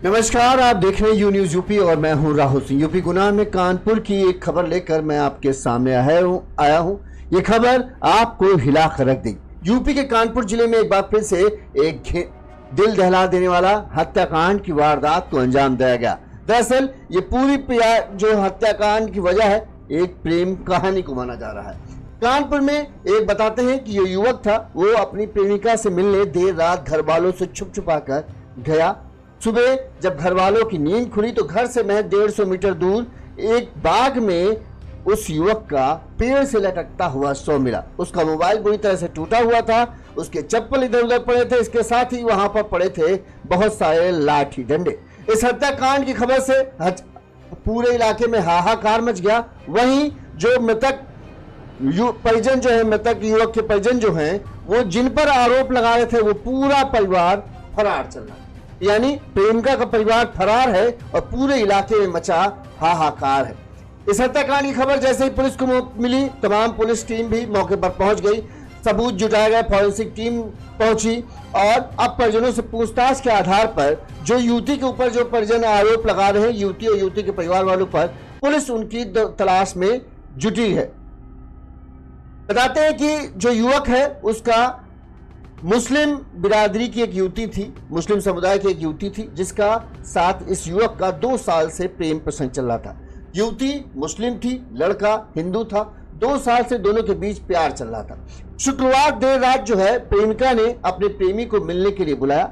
नमस्कार, आप देख रहे हैं यू न्यूज यूपी और मैं हूं राहुल सिंह। यूपी गुना में कानपुर की एक खबर लेकर मैं आपके सामने आया हूं। ये खबर आपको हिला कर रख देगी। यूपी के कानपुर जिले में एक बार फिर से एक दिल दहला देने वाला हत्याकांड की वारदात को अंजाम दिया गया। दरअसल ये पूरी जो हत्याकांड की वजह है एक प्रेम कहानी को माना जा रहा है। कानपुर में एक बताते हैं कि ये युवक था, वो अपनी प्रेमिका से मिलने देर रात घर वालों से छुपा कर गया। सुबह जब घर वालों की नींद खुली तो घर से महज 150 मीटर दूर एक बाग में उस युवक का पेड़ से लटकता हुआ शव मिला। उसका मोबाइल बुरी तरह से टूटा हुआ था, उसके चप्पल इधर उधर पड़े थे, इसके साथ ही वहां पर पड़े थे बहुत सारे लाठी डंडे। इस हत्याकांड की खबर से पूरे इलाके में हाहाकार मच गया। वहीं जो मृतक परिजन जो है, मृतक युवक के परिजन जो हैं, वो जिन पर आरोप लगा रहे थे वो पूरा परिवार फरार चल रहा है। यानी प्रेमिका का परिवार फरार है और पूरे इलाके में मचा हाहाकार है। इस हत्याकांड की खबर जैसे ही पुलिस को मिली, तमाम पुलिस टीम भी मौके पर पहुंच गई, सबूत जुटाया गया, फॉरेंसिक टीम पहुंची और अब परिजनों से पूछताछ के आधार पर जो युवती के ऊपर जो परिजन आरोप लगा रहे हैं, युवती और युवती के परिवार वालों पर, पुलिस उनकी तलाश में जुटी है। बताते हैं कि जो युवक है उसका मुस्लिम बिरादरी की एक युवती थी, मुस्लिम समुदाय की एक युवती थी, जिसका साथ इस युवक का 2 साल से प्रेम प्रसंग चल रहा था। युवती मुस्लिम थी, लड़का हिंदू था। 2 साल से दोनों के बीच प्यार चल रहा था। शुक्रवार देर रात जो है प्रेमिका ने अपने प्रेमी को मिलने के लिए बुलाया।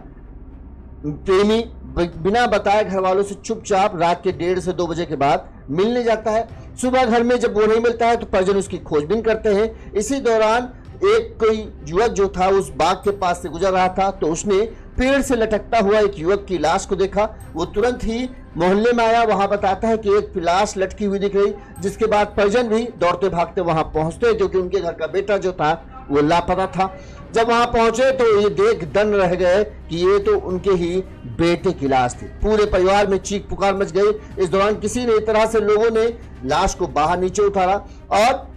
प्रेमी बिना बताए घर वालों से चुपचाप रात के 1:30 से 2 बजे के बाद मिलने जाता है। सुबह घर में जब वो नहीं मिलता है तो परिजन उसकी खोजबीन करते हैं। इसी दौरान एक कोई युवक जो था उस बाग के पास से गुजर रहा था तो उसने पेड़ से लटकता हुआ एक युवक की लाश को देखा। वो तुरंत ही मोहल्ले में आया। वहां बताता है कि एक लाश लटकी हुई दिख रही, जिसके बाद परिजन भी दौड़ते भागते वहां पहुंचते क्योंकि उनके घर का बेटा जो था वो लापता था। जब वहां पहुंचे तो ये देख दंग रह गए कि ये तो उनके ही बेटे की लाश थी। पूरे परिवार में चीख पुकार मच गई। इस दौरान किसी ने तरह से लोगों ने लाश को बाहर नीचे उतारा और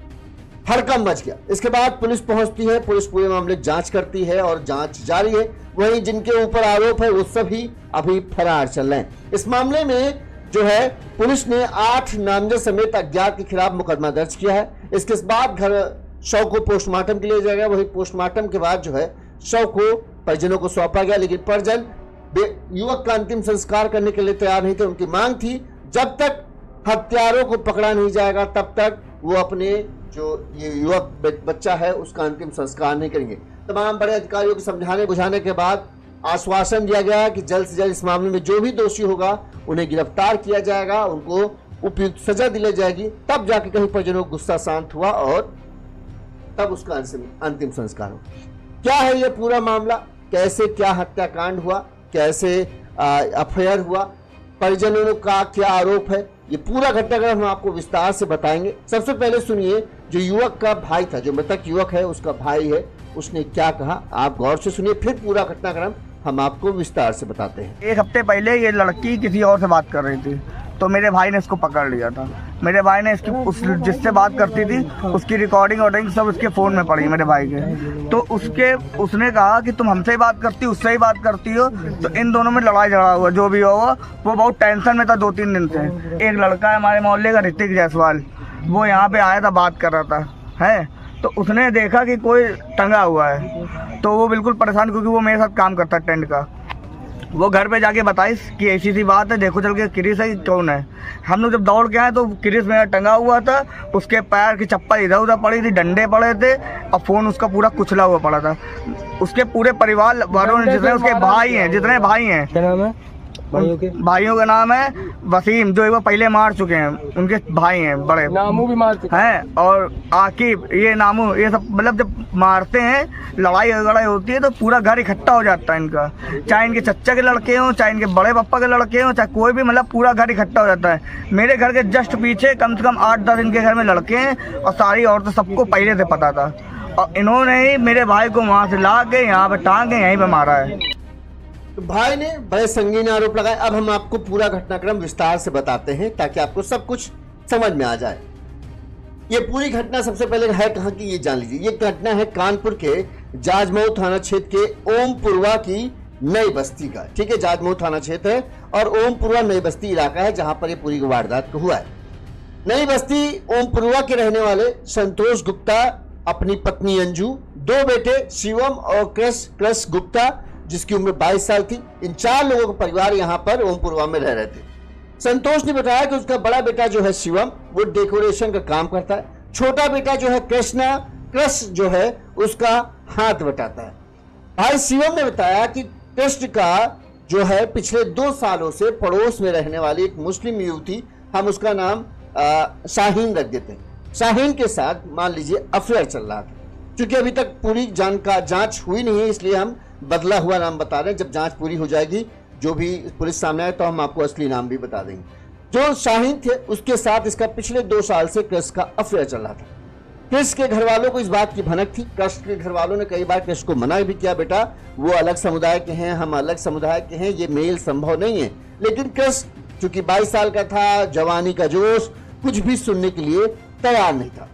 हड़कंप मच गया। इसके बाद पुलिस पहुंचती है, पुलिस पूरे मामले की जांच करती है और जांच जारी है। वहीं जिनके ऊपर आरोप है वो सभी अभी फरार चल रहे हैं। इस मामले में जो है पुलिस ने 8 नामजद समेत अज्ञात के खिलाफ मुकदमा दर्ज किया है। इसके बाद शव को पोस्टमार्टम के लिए जाएगा। वही पोस्टमार्टम के बाद जो है शव को परिजनों को सौंपा गया, लेकिन परिजन युवक का अंतिम संस्कार करने के लिए तैयार नहीं थे। उनकी मांग थी जब तक हत्यारों को पकड़ा नहीं जाएगा तब तक वो अपने जो ये युवक बच्चा है उसका अंतिम संस्कार नहीं करेंगे। तमाम बड़े अधिकारियों को समझाने बुझाने के बाद आश्वासन दिया गया कि जल्द से जल्द इस मामले में जो भी दोषी होगा उन्हें गिरफ्तार किया जाएगा, उनको उपयुक्त सजा दिलाई जाएगी। तब जाके कहीं परिजनों को गुस्सा शांत हुआ और तब उसका अंतिम संस्कार हो। क्या है ये पूरा मामला, कैसे क्या हत्याकांड हुआ, कैसे अफेयर हुआ, परिजनों का क्या आरोप है, ये पूरा घटनाक्रम हम आपको विस्तार से बताएंगे। सबसे पहले सुनिए जो युवक का भाई था, जो मृतक युवक है उसका भाई है, उसने क्या कहा, आप गौर से सुनिए, फिर पूरा घटनाक्रम हम आपको विस्तार से बताते हैं। 1 हफ्ते पहले ये लड़की किसी और से बात कर रही थी तो मेरे भाई ने इसको पकड़ लिया था। मेरे भाई ने जिससे बात करती थी उसकी रिकॉर्डिंग सब उसके फ़ोन में पड़ी मेरे भाई के। तो उसने कहा कि तुम हमसे ही बात करती हो, उससे ही बात करती हो। तो इन दोनों में लड़ाई झगड़ा हुआ, जो भी हुआ वो बहुत टेंशन में था 2-3 दिन से। एक लड़का है हमारे मोहल्ले का, ऋतिक जायसवाल, वो यहाँ पे आया था, बात कर रहा था है। तो उसने देखा कि कोई टंगा हुआ है तो वो बिल्कुल परेशान, क्योंकि वो मेरे साथ काम करता है टेंट का। वो घर पे जाके बताई कि ऐसी सी बात है, देखो चल के क्रिस है कौन है। हम लोग जब दौड़ के आए तो क्रिस मेरा टंगा हुआ था, उसके पैर की चप्पल इधर उधर पड़ी थी, डंडे पड़े थे और फ़ोन उसका पूरा कुचला हुआ पड़ा था। उसके पूरे परिवार वालों ने, जितने उसके भाई हैं, जितने भाई हैं, क्या नाम है भाइयों का नाम है वसीम, जो वो पहले मार चुके हैं, उनके भाई हैं, बड़े नामू भी मार चुके हैं, और आकिब, ये नामू, ये सब मतलब जब मारते हैं लड़ाई झगड़ा होती है तो पूरा घर इकट्ठा हो जाता है इनका। चाहे इनके चच्चा के लड़के हों, चाहे इनके बड़े पापा के लड़के हों, चाहे कोई भी, मतलब पूरा घर इकट्ठा हो जाता है। मेरे घर के जस्ट पीछे कम से कम 8-10 इनके घर में लड़के हैं और सारी औरतें, सबको पहले से पता था। और इन्होंने ही मेरे भाई को वहाँ से ला के यहाँ पे टांग के यहीं पे मारा है। तो भाई ने बड़े संगीन आरोप लगाए। अब हम आपको पूरा घटनाक्रम विस्तार से बताते हैं ताकि आपको सब कुछ समझ में आ जाए। ये पूरी घटना सबसे पहले है कहाँ की, ये जान लीजिए। ये घटना है कानपुर के जाजमऊ थाना क्षेत्र के ओमपुरवा की नई बस्ती का, ठीक है, जाजमऊ थाना क्षेत्र है और ओमपुरवा नई बस्ती इलाका है जहां पर ये पूरी वारदात को हुआ है। नई बस्ती ओमपुरवा के रहने वाले संतोष गुप्ता, अपनी पत्नी अंजू, 2 बेटे शिवम और कृष गुप्ता जिसकी उम्र 22 साल थी, इन 4 लोगों का परिवार यहाँ पर ओमपुरवा में रह रहे थे। संतोष ने बताया कि उसका बड़ा बेटा जो है शिवम वो डेकोरेशन का काम करता है, छोटा बेटा जो है कृष जो है उसका हाथ बटाता है। भाई शिवम ने बताया कि कृष्ण का जो है पिछले 2 सालों से पड़ोस में रहने वाली एक मुस्लिम युवती, हम उसका नाम शाहीन रख देते हैं, शाहीन के साथ मान लीजिए अफेयर चल रहा था। क्योंकि अभी तक पूरी जांच हुई नहीं है इसलिए हम बदला हुआ नाम बता रहे हैं। जब जांच पूरी हो जाएगी, जो भी पुलिस सामने आए, तो हम आपको असली नाम भी बता देंगे। जो शाहीन थे उसके साथ इसका पिछले 2 साल से कृष का अफेयर चल रहा था। कृष के घर वालों को इस बात की भनक थी। कृष के घर वालों ने कई बार कृष को मना भी किया, बेटा वो अलग समुदाय के हैं, हम अलग समुदाय के हैं, ये मेल संभव नहीं है। लेकिन कृष चूंकि 22 साल का था, जवानी का जोश, कुछ भी सुनने के लिए तैयार नहीं था।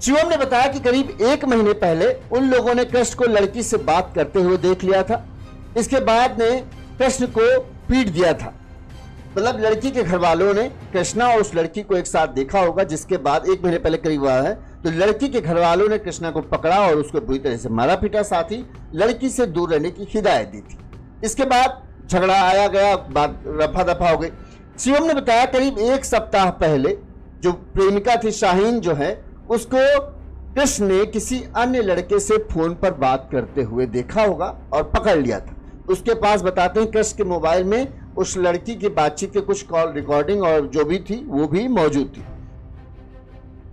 शिवम ने बताया कि करीब 1 महीने पहले उन लोगों ने कृष्ण को लड़की से बात करते हुए देख लिया था। इसके बाद ने कृष्ण को पीट दिया था। मतलब लड़की के घर वालों ने कृष्णा और उस लड़की को एक साथ देखा होगा, जिसके बाद 1 महीने पहले करीब हुआ है। तो लड़की के घर वालों ने कृष्णा को पकड़ा और उसको बुरी तरह से मारा पीटा, साथ ही लड़की से दूर रहने की हिदायत दी थी। इसके बाद झगड़ा आया गया, बात रफा दफा हो गई। शिवम ने बताया करीब 1 सप्ताह पहले जो प्रेमिका थी शाहीन जो है, उसको कृष्ण ने किसी अन्य लड़के से फोन पर बात करते हुए देखा होगा और पकड़ लिया था। उसके पास बताते हैं कृष्ण के मोबाइल में उस लड़की की बातचीत के कुछ कॉल रिकॉर्डिंग और जो भी थी वो भी मौजूद थी।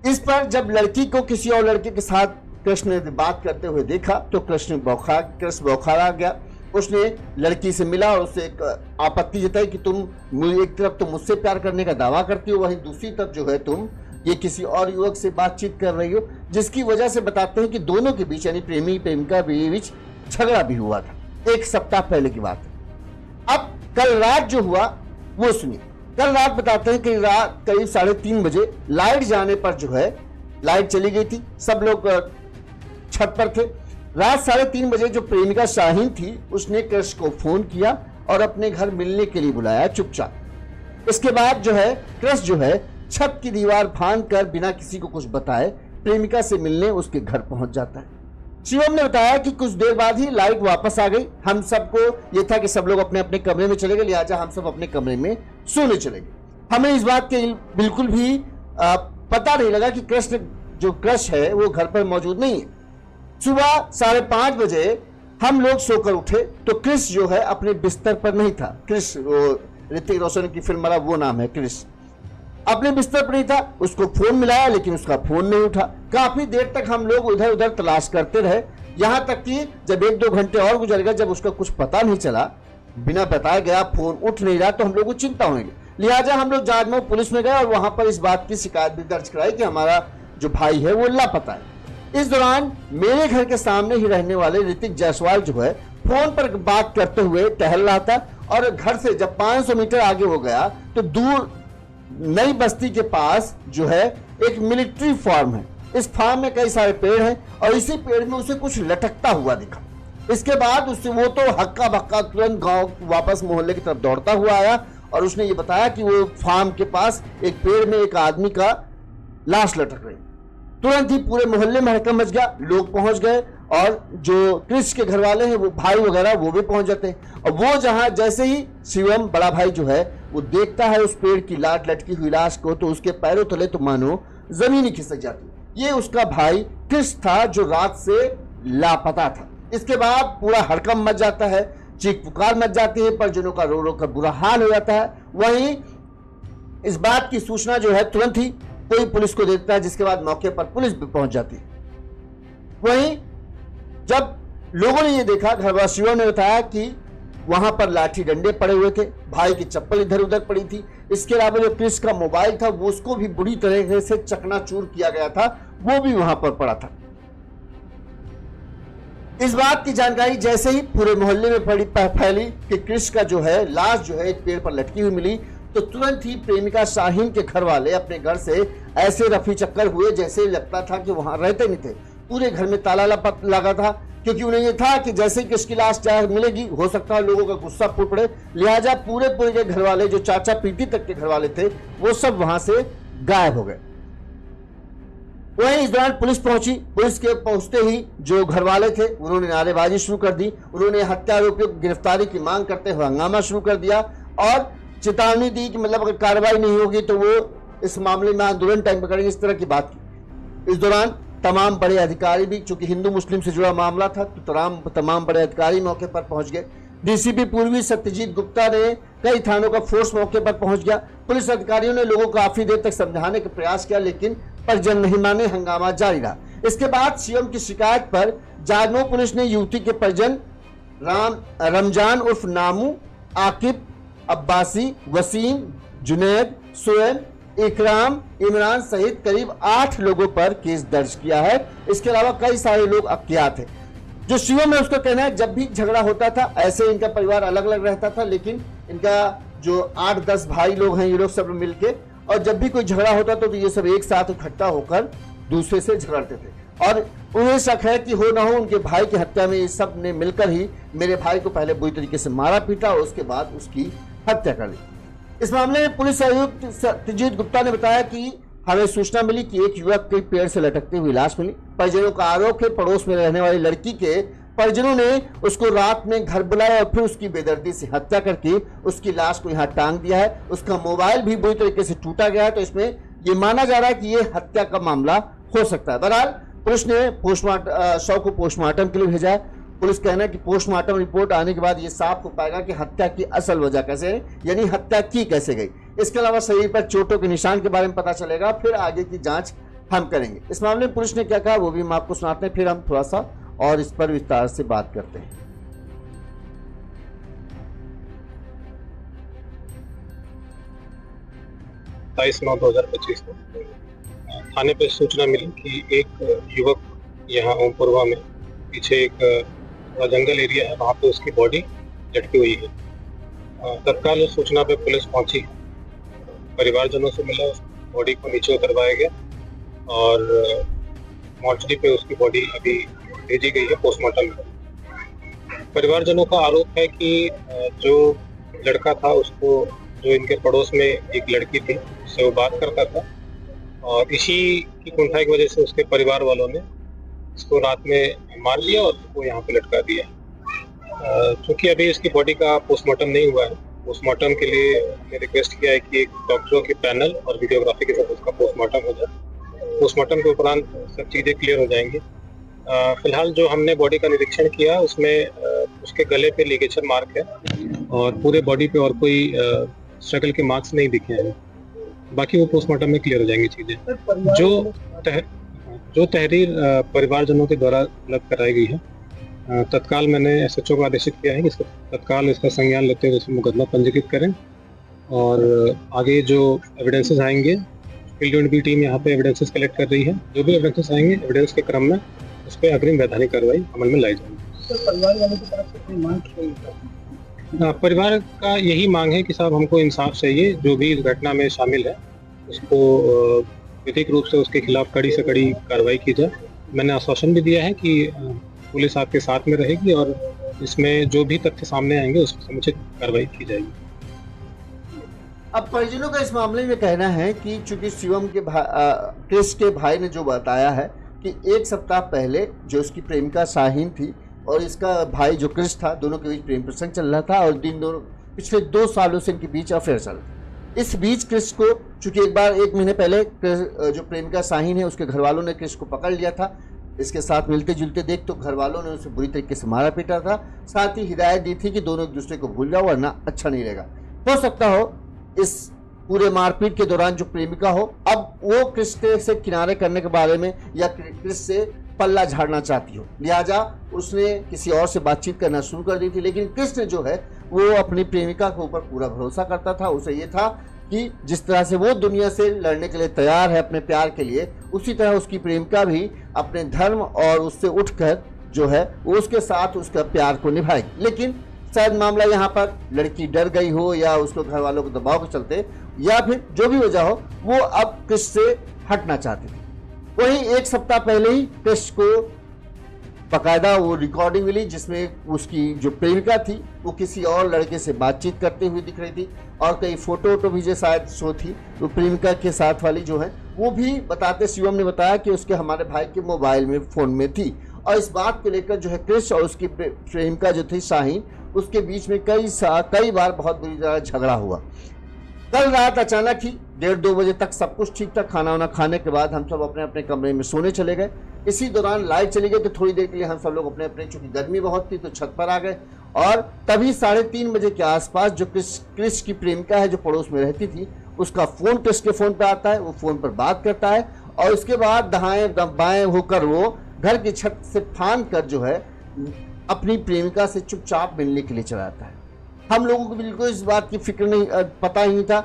इस पर जब लड़की को किसी और लड़के के साथ कृष्ण ने बात करते हुए देखा तो कृष्ण बौखारा गया। उसने लड़की से मिला और उससे एक आपत्ति जताई कि तुम एक तरफ तो मुझसे प्यार करने का दावा करती हो, वहीं दूसरी तरफ जो है तुम ये किसी और युवक से बातचीत कर रही हो, जिसकी वजह से बताते हैं कि दोनों के बीच यानी प्रेमी प्रेमिका के बीच झगड़ा भी हुआ था। 1 सप्ताह पहले की बात है। अब कल रात जो हुआ वो सुनिए। कल रात बताते हैं कि रात करीब 3:30 बजे लाइट जाने पर जो है लाइट चली गई थी, सब लोग छत पर थे। रात 3:30 बजे जो प्रेमिका शाहीन थी उसने कृष्ण को फोन किया और अपने घर मिलने के लिए बुलाया चुपचाप। इसके बाद जो है कृष्ण जो है छत की दीवार फांद कर बिना किसी को कुछ बताए प्रेमिका से मिलने उसके घर पहुंच जाता है। शिवम ने बताया कि कुछ देर बाद ही लाइट वापस आ गई। हम सबको ये था कि सब लोग अपने अपने कमरे में चले गए, लिहाजा हम सब अपने कमरे में सोने चले गए। हमें इस बात के बिल्कुल भी पता नहीं लगा कि कृष्ण जो कृष्ण है वो घर पर मौजूद नहीं है। सुबह 5:30 बजे हम लोग सोकर उठे तो कृष्ण जो है अपने बिस्तर पर नहीं था। कृष्ण वो ऋतिक रोशन की फिल्म वाला वो नाम है कृष्ण, अपने बिस्तर पर नहीं था। उसको फोन मिलाया लेकिन उसका फोन नहीं उठा। काफी देर तक हम लोग उधर उधर तलाश करते रहे, यहां तक कि जब 1-2 घंटे और गुजर गए, जब उसका कुछ पता नहीं चला, बिना बताए गया फोन उठ नहीं रहा, तो हम लोग को चिंता होने लगी। लिहाजा हम लोग जाजमऊ पुलिस में गए और वहां पर इस बात की शिकायत भी दर्ज कराई कि हमारा जो भाई है वो लापता है। इस दौरान मेरे घर के सामने ही रहने वाले ऋतिक जायसवाल जो है फोन पर बात करते हुए टहल रहा था और घर से जब 500 मीटर आगे हो गया तो दूर नई बस्ती के पास जो है एक मिलिट्री फार्म है। इस फार्म में कई सारे पेड़ हैं और इसी पेड़ में उसे कुछ लटकता हुआ दिखा। इसके बाद उससे वो तो हक्का बक्का तुरंत गांव वापस मोहल्ले की तरफ दौड़ता हुआ आया और उसने ये बताया कि वो फार्म के पास एक पेड़ में एक आदमी का लाश लटक रही। तुरंत ही पूरे मोहल्ले में हड़कंप मच गया, लोग पहुंच गए और जो कृष्ण के घर वाले हैं वो भाई वगैरह वो भी पहुंच जाते हैं। और वो जहां जैसे ही शिवम बड़ा भाई जो है वो देखता है उस पेड़ की लटकी हुई लाश को तो उसके पैरों तले तो मानो जमीन ही खिसक जाती। ये उसका भाई कृष्ण था जो रात से लापता था। इसके बाद पूरा हड़कंप मच जाता है, चीख पुकार मच जाती है, परिजनों का रो रो कर बुरा हाल हो जाता है। वहीं इस बात की सूचना जो है तुरंत ही कोई पुलिस को देता है, जिसके बाद मौके पर पुलिस भी पहुंच जाती है। वहीं जब लोगों ने ये देखा, घरवासियों ने बताया कि वहां पर लाठी डंडे पड़े हुए थे, भाई की चप्पल इधर उधर पड़ी थी। इसके अलावा जो कृष्ण का मोबाइल था वो उसको भी बुरी तरह से चकनाचूर किया गया था, वो भी वहां पर पड़ा था। इस बात की जानकारी जैसे ही पूरे मोहल्ले में फैली कि कृष्ण का जो है लाश जो है एक पेड़ पर लटकी हुई मिली, तो तुरंत ही प्रेमिका शाहीन के घर वाले अपने घर से ऐसे रफी चक्कर हुए जैसे लगता था कि वहां रहते नहीं थे। पूरे घर में ताला लगा था, क्योंकि उन्हें यह था कि जैसे ही किसकी लाश चाहे मिलेगी, हो सकता है लोगों का गुस्सा फूट पड़े। लिहाजा पूरे के घर वाले, जो चाचा पीटी तक के घर वाले थे, वो सब वहां से गायब हो गए। वहीं इस दौरान पुलिस पहुंची। पुलिस के पहुंचते ही जो घर वाले थे उन्होंने नारेबाजी शुरू कर दी। उन्होंने हत्या आरोपियों की गिरफ्तारी की मांग करते हुए हंगामा शुरू कर दिया और चेतावनी दी कि मतलब अगर कार्रवाई नहीं होगी तो वो इस मामले में आंदोलन टाइम करेंगे, इस तरह की बात की। इस दौरान तमाम बड़े अधिकारी भी, चूंकि हिंदू मुस्लिम से जुड़ा मामला था, तो तमाम बड़े अधिकारी मौके पर पहुंच गए। डीसीपी पूर्वी सत्यजीत गुप्ता ने कई थानों का फोर्स मौके पर पहुंच गया। पुलिस अधिकारियों ने लोगों को काफी देर तक समझाने का प्रयास किया, लेकिन परिजन नहीं माने, हंगामा जारी रहा। इसके बाद सीएम की शिकायत पर जागनो पुलिस ने युवती के परिजन रमजान उर्फ नामू, आकिब, अब्बासी, वसीम, जुनैद, सोएब, इकराम, इमरान सहित करीब 8 लोगों पर केस दर्ज किया है। इसके अलावा कई सारे लोग अज्ञात हैं। जो शिवम है उसका कहना है जब भी झगड़ा होता था, ऐसे इनका परिवार अलग अलग रहता था, लेकिन इनका जो 8-10 भाई लोग हैं, ये लोग सब मिलके, और जब भी कोई झगड़ा होता था तो ये सब एक साथ इकट्ठा होकर दूसरे से झगड़ते थे। और उन्हें शक है कि हो ना हो उनके भाई की हत्या में ये सब ने मिलकर ही मेरे भाई को पहले बुरी तरीके से मारा पीटा और उसके बाद उसकी हत्या कर दी। इस मामले में पुलिस आयुक्त सत्यजीत गुप्ता ने बताया कि हमें सूचना मिली कि एक युवक के पेड़ से लटकती हुई लाश मिली। परिजनों का आरोप है पड़ोस में रहने वाली लड़की के परिजनों ने उसको रात में घर बुलाया और फिर उसकी बेदर्दी से हत्या करके उसकी लाश को यहाँ टांग दिया है। उसका मोबाइल भी बुरी तरीके से टूटा गया है, तो इसमें ये माना जा रहा है कि ये हत्या का मामला हो सकता है। बहरहाल पुलिस ने शव को पोस्टमार्टम के लिए भेजा है। पुलिस कहना है कि पोस्टमार्टम रिपोर्ट आने के बाद ये साफ हो पाएगा कि हत्या की असल वजह कैसे है, यानी हत्या की कैसे गई। इसके अलावा शरीर पर चोटों के निशान के बारे में पता चलेगा, फिर आगे की जांच हम करेंगे। इस मामले में पुलिस ने क्या कहा वो भी हम आपको सुनाते हैं, फिर हम थोड़ा सा और इस पर विस्तार से बात करते हैं। 27/9/2025 को थाने पे सूचना मिली कि एक युवक यहाँ ओमपुरवा में पीछे एक थोड़ा जंगल एरिया है, वहाँ पे उसकी बॉडी लटकी हुई है। तत्काल उस सूचना पे पुलिस पहुंची, परिवारजनों से मिला, उस बॉडी को नीचे उतरवाया गया और मॉर्चरी पे उसकी बॉडी अभी भेजी गई है पोस्टमार्टम में। परिवारजनों का आरोप है कि जो लड़का था उसको, जो इनके पड़ोस में एक लड़की थी उससे वो बात करता था और इसी की कुंठाई की वजह से उसके परिवार वालों ने इसको रात में मार दिया और उसको यहाँ पे लटका दिया। क्योंकि अभी इसकी बॉडी का पोस्टमार्टम नहीं हुआ है, पोस्टमार्टम के लिए हमने रिक्वेस्ट किया है कि एक डॉक्टरों के पैनल और वीडियोग्राफी के साथ उसका पोस्टमार्टम हो जाए। पोस्टमार्टम के उपरांत सब चीज़ें क्लियर हो जाएंगी। फिलहाल जो हमने बॉडी का निरीक्षण किया उसमें उसके गले पे लिगेचर मार्क है और पूरे बॉडी पे और कोई स्ट्रगल के मार्क्स नहीं दिखे हैं। बाकी वो पोस्टमार्टम में क्लियर हो जाएंगी चीज़ें। जो तहरीर परिवारजनों के द्वारा उपलब्ध कराई गई है, तत्काल मैंने एसएचओ को आदेशित किया है कि तत्काल इसका संज्ञान लेते हुए इसमें मुकदमा पंजीकृत करें और आगे जो एविडेंसेस आएंगे, फील्ड यूनिट की टीम यहाँ पे एविडेंसेस कलेक्ट कर रही है। जो भी एविडेंसेस आएंगे, एविडेंस के क्रम में उस पर अग्रिम वैधानिक कार्रवाई अमल में लाई जाएगी। परिवार वालों की तरफ से कोई मांग की? परिवार का यही मांग है कि साहब हमको इंसाफ चाहिए, जो भी इस घटना में शामिल है उसको विधिक रूप से उसके खिलाफ कड़ी से कड़ी कार्रवाई की जाए। मैंने आश्वासन भी दिया है कि पुलिस आपके साथ में रहेगी और इसमें जो भी तथ्य सामने आएंगे उस पर समुचित कार्रवाई की जाएगी। अब परिजनों का इस मामले में कहना है कि चूंकि शिवम के क्रिस के भाई ने जो बताया है कि एक सप्ताह पहले जो उसकी प्रेमिका शाहीन थी और इसका भाई जो क्रिस था, दोनों के बीच प्रेम प्रसंग चल रहा था और दोनों पिछले 2 सालों से इनके बीच अफेयर चल रहा था। इस बीच क्रिस को चूंकि एक महीने पहले जो प्रेमिका शाहीन है उसके घर वालों ने क्रिस को पकड़ लिया था। इसके साथ मिलते जुलते देख तो घर वालों ने उसे बुरी तरीके से मारा पीटा था, साथ ही हिदायत दी थी कि दोनों एक दूसरे को भूल जाओ वरना अच्छा नहीं रहेगा। हो सकता हो इस पूरे मारपीट के दौरान जो प्रेमिका हो, अब वो क्रिस से किनारे करने के बारे में या क्रिस से पल्ला झाड़ना चाहती हो, लिहाजा उसने किसी और से बातचीत करना शुरू कर दी थी। लेकिन क्रिस ने जो है वो अपनी प्रेमिका के ऊपर पूरा भरोसा करता था। उसे ये था कि जिस तरह से वो दुनिया से लड़ने के लिए तैयार है अपने प्यार के लिए, उसी तरह उसकी प्रेमिका भी अपने धर्म और उससे उठकर जो है वो उसके साथ उसका प्यार को निभाएगी। लेकिन शायद मामला यहाँ पर लड़की डर गई हो या उसको घर वालों के दबाव के चलते या फिर जो भी वजह हो, वो अब क्रिस से हटना चाहती थी। वहीं एक सप्ताह पहले ही कृष को बाकायदा वो रिकॉर्डिंग मिली जिसमें उसकी जो प्रेमिका थी वो किसी और लड़के से बातचीत करते हुए दिख रही थी, और कई फोटो भी जो शायद शो थी वो प्रेमिका के साथ वाली जो है वो भी बताते, शिवम ने बताया कि उसके हमारे भाई के मोबाइल में फ़ोन में थी। और इस बात को लेकर जो है कृष और उसकी प्रेमिका जो थी शाहीन, उसके बीच में कई बार बहुत बुरी तरह झगड़ा हुआ। कल रात अचानक ही 1:30-2 बजे तक सब कुछ ठीक था। खाना वाना खाने के बाद हम सब अपने अपने कमरे में सोने चले गए। इसी दौरान लाइट चली गई तो थोड़ी देर के लिए हम सब लोग अपने अपने, चूंकि गर्मी बहुत थी तो छत पर आ गए। और तभी 3:30 बजे के आसपास जो कृष की प्रेमिका है जो पड़ोस में रहती थी, उसका फ़ोन कृष के फ़ोन पर आता है। वो फ़ोन पर बात करता है और उसके बाद दाएं बाएं होकर वो घर की छत से फांद कर जो है अपनी प्रेमिका से चुपचाप मिलने के लिए चला जाता है। हम लोगों को बिल्कुल इस बात की फिक्र नहीं, पता ही नहीं था।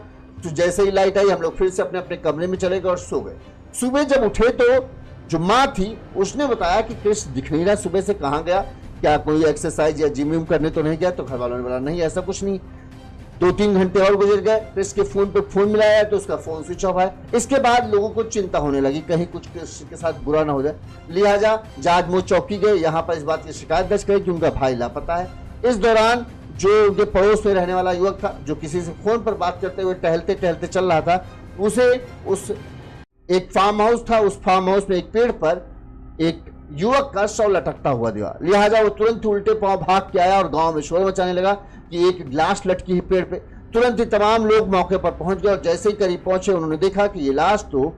तो जैसे ही लाइट आई हम लोग फिर से अपने अपने कमरे में चले गए और सो गए। सुबह जब उठे तो जो माँ थी उसने बताया कि कृष दिख नहीं रहा, सुबह से कहाँ गया, क्या कोई एक्सरसाइज या जिम विम करने तो नहीं गया। तो घर वालों ने बोला नहीं ऐसा कुछ नहीं। 2-3 घंटे और गुजर गए, कृष के फ़ोन पे फ़ोन मिलाया तो उसका फ़ोन स्विच ऑफ है। इसके बाद लोगों को चिंता होने लगी कहीं कुछ कृष के साथ बुरा ना हो जाए, लिहाजा जाजमो चौकी गए, यहाँ पर इस बात की शिकायत दर्ज करी कि उनका भाई लापता है। इस दौरान जो उनके पड़ोस में रहने वाला युवक था जो किसी से फ़ोन पर बात करते हुए टहलते टहलते चल रहा था, उसे उस एक फार्म हाउस था, उस फार्म हाउस में एक पेड़ पर एक युवक का शव लटकता हुआ दिखा। लिहाजा वो तुरंत उल्टे पांव भाग के आया और गांव में शोर मचाने लगा कि एक लाश लटकी है पेड़ पे। तुरंत ही तमाम लोग मौके पर पहुंच गए और जैसे ही करीब पहुंचे उन्होंने देखा कि ये लाश तो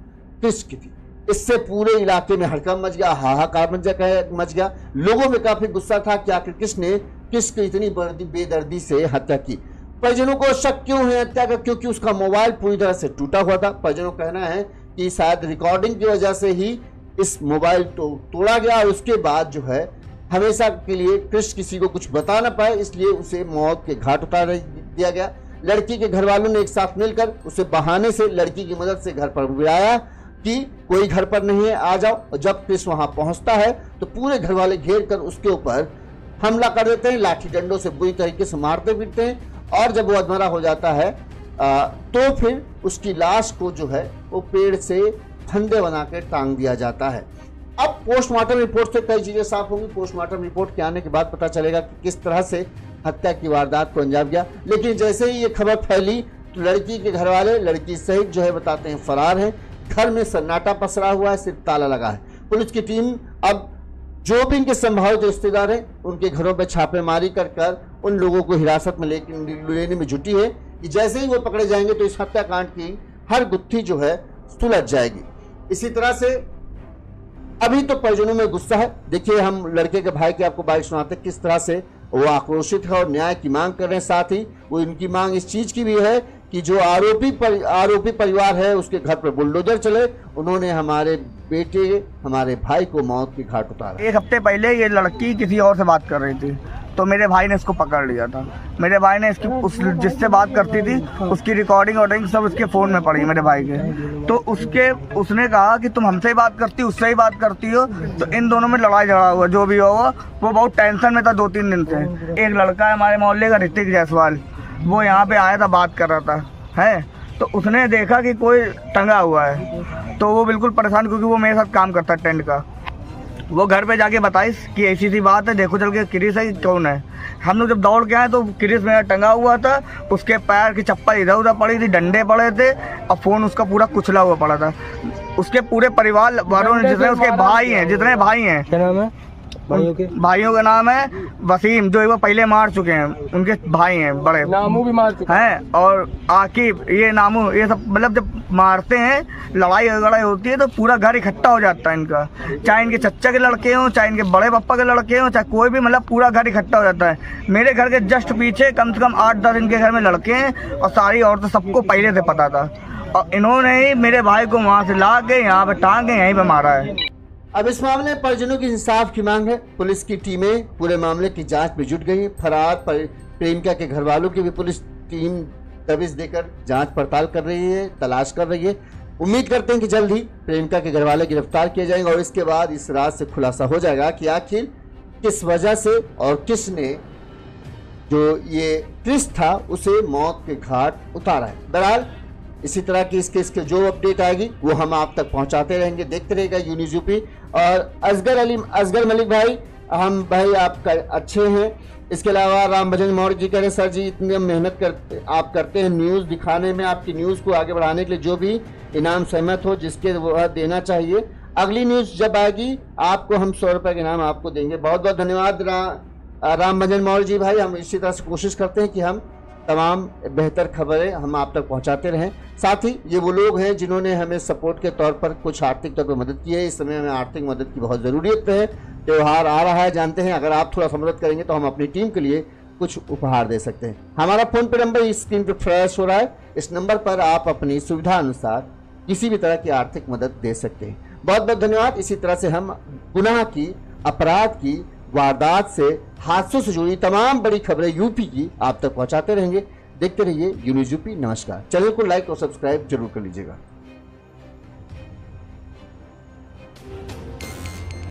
कृष की थी। इससे पूरे इलाके में हड़कंप मच गया, हाहाकार मच गया। लोगों में काफी गुस्सा था कि आखिर किसने किसकी इतनी बेदर्दी से हत्या की। परिजनों को शक क्यों है हत्या का, क्योंकि उसका मोबाइल पूरी तरह से टूटा हुआ था। परिजनों का कहना है कि शायद रिकॉर्डिंग की वजह से ही इस मोबाइल तो तोड़ा गया और उसके बाद जो है हमेशा के लिए कृष किसी को कुछ बता ना पाए, इसलिए उसे मौत के घाट उतार दिया गया। लड़की के घर वालों ने एक साथ मिलकर उसे बहाने से लड़की की मदद से घर पर बुलाया कि कोई घर पर नहीं है, आ जाओ। और जब कृष वहां पहुंचता है तो पूरे घर वाले घेर कर उसके ऊपर हमला कर देते हैं, लाठी डंडों से बुरी तरीके से मारते पीटते हैं। और जब वो अधमरा हो जाता है तो फिर उसकी लाश को जो है वो पेड़ से फंदे बना के टांग दिया जाता है। अब पोस्टमार्टम रिपोर्ट से कई चीजें साफ होंगी। पोस्टमार्टम रिपोर्ट के आने के बाद पता चलेगा कि किस तरह से हत्या की वारदात को अंजाम दिया। लेकिन जैसे ही ये खबर फैली तो लड़की के घर वाले लड़की सहित जो है बताते हैं फरार हैं। घर में सन्नाटा पसरा हुआ है, सिर्फ ताला लगा है। पुलिस की टीम अब जो भी इनके संभावित रिश्तेदार हैं उनके घरों पर छापेमारी कर उन लोगों को हिरासत में लेने में जुटी है कि जैसे ही वो पकड़े जाएंगे तो इस हत्याकांड की हर गुत्थी जो है सुलझ जाएगी। इसी तरह से अभी तो परिजनों में गुस्सा है। देखिए हम लड़के के भाई की आपको बात सुनाते किस तरह से वो आक्रोशित है और न्याय की मांग कर रहे हैं। साथ ही वो इनकी मांग इस चीज की भी है कि जो आरोपी परिवार है उसके घर पर बुलडोजर चले। उन्होंने हमारे बेटे हमारे भाई को मौत के घाट उतारा। 1 हफ्ते पहले ये लड़की किसी और से बात कर रही थी तो मेरे भाई ने इसको पकड़ लिया था। मेरे भाई ने जिससे बात करती थी उसकी रिकॉर्डिंग सब उसके फ़ोन में पड़ी मेरे भाई के। तो उसने कहा कि तुम हमसे ही बात करती हो, उससे ही बात करती हो। तो इन दोनों में लड़ाई झगड़ा हुआ, जो भी हुआ वो बहुत टेंशन में था 2-3 दिन से। एक लड़का है हमारे मोहल्ले का ऋतिक जायसवाल, वो यहाँ पे आया था, बात कर रहा था है। तो उसने देखा कि कोई टंगा हुआ है तो वो बिल्कुल परेशान, क्योंकि वो मेरे साथ काम करता है टेंट का। वो घर पे जाके बताई कि ऐसी सी बात है, देखो चल के क्रिस है कौन है। हम लोग जब दौड़ के आए तो क्रिस मेरा टंगा हुआ था, उसके पैर की चप्पल इधर उधर पड़ी थी, डंडे पड़े थे और फ़ोन उसका पूरा कुचला हुआ पड़ा था। उसके पूरे परिवार वालों ने, जितने उसके भाई हैं, जितने भाई हैं, क्या नाम है भाइयों का नाम है वसीम, जो वो पहले मार चुके हैं, उनके भाई हैं, बड़े नामू भी मार चुके हैं, और आकिब, ये नामू, ये सब मतलब जब मारते हैं लड़ाई झगड़ा होती है तो पूरा घर इकट्ठा हो जाता है इनका। चाहे इनके चच्चा के लड़के हों, चाहे इनके बड़े पापा के लड़के हों, चाहे कोई भी, मतलब पूरा घर इकट्ठा हो जाता है। मेरे घर के जस्ट पीछे कम से कम 8-10 इनके घर में लड़के हैं और सारी औरतें, सबको पहले से पता था। और इन्होंने ही मेरे भाई को वहाँ से ला के यहाँ पे टांग के यहीं पे मारा है। अब इस मामले में परिजनों की इंसाफ की मांग है। पुलिस की टीमें पूरे मामले की जांच में जुट गई हैं। फरार प्रेमिका के घर वालों की भी पुलिस टीम दबिश देकर जांच पड़ताल कर रही है, तलाश कर रही है। उम्मीद करते हैं कि जल्द ही प्रेमिका के घर वाले गिरफ्तार किए जाएंगे और इसके बाद इस राज से खुलासा हो जाएगा कि आखिर किस वजह से और किसने जो ये कृष था उसे मौत के घाट उतारा है। बहरहाल इसी तरह की इसके जो अपडेट आएगी वो हम आप तक पहुंचाते रहेंगे। देखते रहेगा यू न्यूज़ यूपी। और असगर मलिक भाई, हम भाई आपका अच्छे हैं। इसके अलावा राम भजन मौर्य जी कह रहे सर जी इतनी मेहनत करते हैं न्यूज़ दिखाने में, आपकी न्यूज़ को आगे बढ़ाने के लिए जो भी इनाम सहमत हो जिसके वह देना चाहिए। अगली न्यूज़ जब आएगी आपको हम 100 रुपये का इनाम आपको देंगे। बहुत बहुत धन्यवाद राम भजन मौर्य जी भाई। हम इसी तरह से कोशिश करते हैं कि हम तमाम बेहतर खबरें हम आप तक पहुंचाते रहें। साथ ही ये वो लोग हैं जिन्होंने हमें सपोर्ट के तौर पर कुछ आर्थिक तौर पर मदद की है। इस समय हमें आर्थिक मदद की बहुत ज़रूरत है। त्यौहार आ रहा है, जानते हैं, अगर आप थोड़ा सा मदद करेंगे तो हम अपनी टीम के लिए कुछ उपहार दे सकते हैं। हमारा फ़ोन पे नंबर इस स्क्रीन पर फ्लैश हो रहा है। इस नंबर पर आप अपनी सुविधा अनुसार किसी भी तरह की आर्थिक मदद दे सकते हैं। बहुत बहुत धन्यवाद। इसी तरह से हम गुनाह की, अपराध की, वारदात से, हादसों से जुड़ी तमाम बड़ी खबरें यूपी की आप तक पहुंचाते रहेंगे। देखते रहिए यू न्यूज़ यूपी। नमस्कार। चैनल को लाइक और सब्सक्राइब जरूर कर लीजिएगा।